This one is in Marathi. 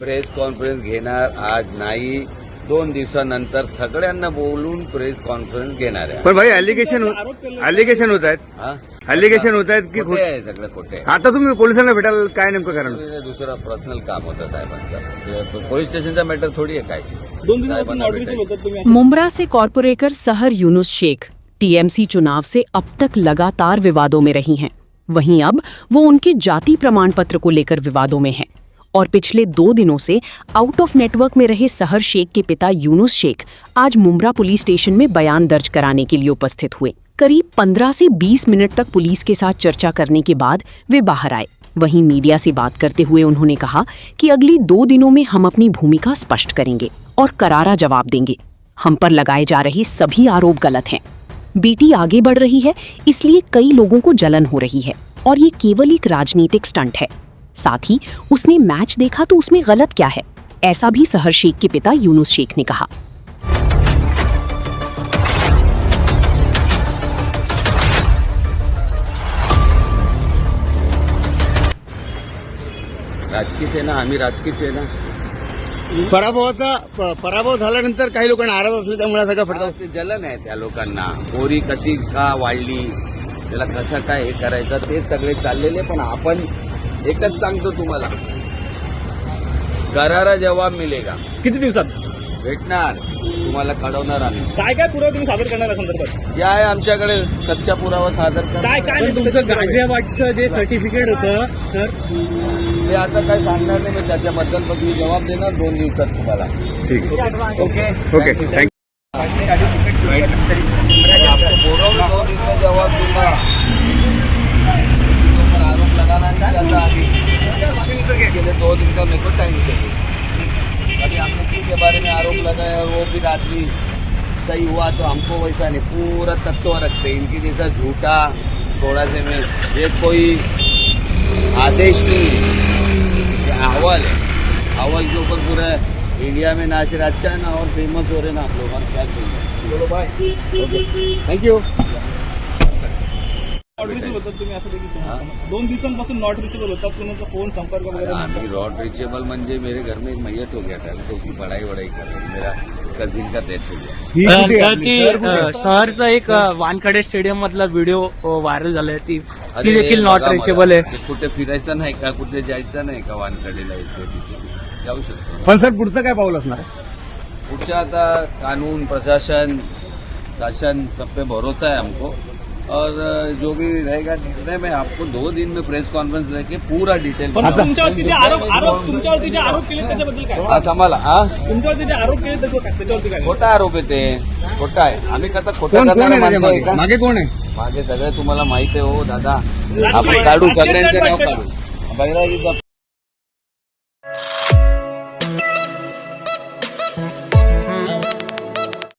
प्रेस कॉन्फरन्स घेणार आज नाही, 2 दिवसानंतर सगळ्यांना बोलून प्रेस कॉन्फरन्स घेणार आहे. पण भाई अलिगेशन होत आहेत. हा? अलिगेशन होत आहेत की खोटे आहे, सगळं खोटे आहे. आता तुम्ही पोलिसांना भेटायला काय नेमकं कारण? दुसरं पर्सनल काम होतं साहेबांचं. पोलीस स्टेशनचा मॅटर थोडी आहे काय. 2 दिवसापासून ऑर्डर होतात तुम्ही. मुंब्रा से कॉर्पोरेटर सहर यूनुस शेख टीएमसी चुनाव से अब तक लगातार विवादों में रही हैं। वहीं अब वो उनके जाति प्रमाण पत्र को लेकर विवादों में हैं और पिछले 2 दिनों से आउट ऑफ नेटवर्क में रहे सहर शेख के पिता यूनुस शेख आज मुंब्रा पुलिस स्टेशन में बयान दर्ज कराने के लिए उपस्थित हुए। करीब 15 से 20 मिनट तक पुलिस के साथ चर्चा करने के बाद वे बाहर आए। वहीं मीडिया से बात करते हुए उन्होंने कहा कि अगली 2 दिनों में हम अपनी भूमिका स्पष्ट करेंगे और करारा जवाब देंगे। हम पर लगाए जा रहे सभी आरोप गलत हैं। बेटी आगे बढ़ रही है, इसलिए कई लोगों को जलन हो रही है और ये केवल एक राजनीतिक स्टंट है। साथ ही उसने मैच देखा तो उसमें गलत क्या है, ऐसा भी सहर शेख के पिता यूनुस शेख ने कहा। राजकीय आहे ना, आम्ही राजकीय आहे ना. पराभव झाल्यानंतर काही लोक नाराज असले, त्यामुळे सगळं फटका. ते जलन आहे त्या लोकांना. पोरी कशी का वाढली, त्याला कसं काय हे करायचं ते सगळे चाललेले. पण आपण एकच सांगतो तुम्हाला, करारा जवाब मिळेगा. किती दिवसात भेटणार, तुम्हाला कळवणार आम्ही. काय काय पुरावा तुम्ही सादर करणार या संदर्भात? जे आहे आमच्याकडे सच्चा पुरावा सादर करणार. काय काय तुमचं गाझियाबादचं जे सर्टिफिकेट होतं सर, ते आता काय सांगणार नाही मी त्याच्याबद्दल, पण मी जबाब देणार 2 दिवसात तुम्हाला. ठीक आहे. Okay okay, thank you. बोलवलं 2 दिन में जवाब दूंगा. आरोप लगाना नहीं चाहता अभी. अगले 2 दिन का मेरे को टाइम चाहिए. अभी हमने किसके बारे में आरोप लगाया और वो भी आदमी सही हुआ तो हमको वैसा नहीं, पूरा तत्व रखते. इनकी जैसा झूठा थोड़ा से में ये कोई आदेश नहीं है, ये अहवाल है. अहवाल के ऊपर पूरा इंडिया में नाच रहा. अच्छा है ना, और फेमस हो रहे ना आप लोग. और क्या चाहिए. बोलो भाई. थँक्यू. नॉट रिचेबल होतात तुम्ही असं देखील सांगितलं. 2 दिवसांपासून नॉट रिचेबल होतात, कुणाचा फोन संपर्क वगैरे अभी रॉड रिचेबल म्हणजे मेरे घर में एक मैयत हो गया था, तो उसकी पढ़ाई वढ़ाई कर रही. मेरा कजिन का डेथ हो गया. शहरचा एक वानखडे स्टेडियम मधला व्हिडिओ व्हायरल झालाय, ती देखील नॉट रिचेबल आहे. कुठे फिरायचं नाही का, कुठे जायचं नाही का, वानखडेला इथे तिथे जाऊ शकतो. पण सर पुढचं काय पाऊल असणार? पुढच्या आता कानून प्रशासन शासन सब पे भरोसा है हमको, और जो भी रहेगा निर्णय में आपको 2 दिन में प्रेस कॉन्फ्रेंस लेके पूरा डिटेल. पण तुमच्यावरती जे तुमच्यावरती जे आरोप केले त्याच्याबद्दल काय? आज आम्हाला तुमच्यावरती जे आरोप केले त्याच्यावरती काय? खोटा आरोप आहे ते. खोटा आहे. आम्ही कथा खोटा कोण करणारे आहे माणसं आहे का? मागे कोण आहे? मागे सगळे तुम्हाला माहिती आहे हो दादा. आपण काढू, सगळ्यांचे नाव काढू. बैरागी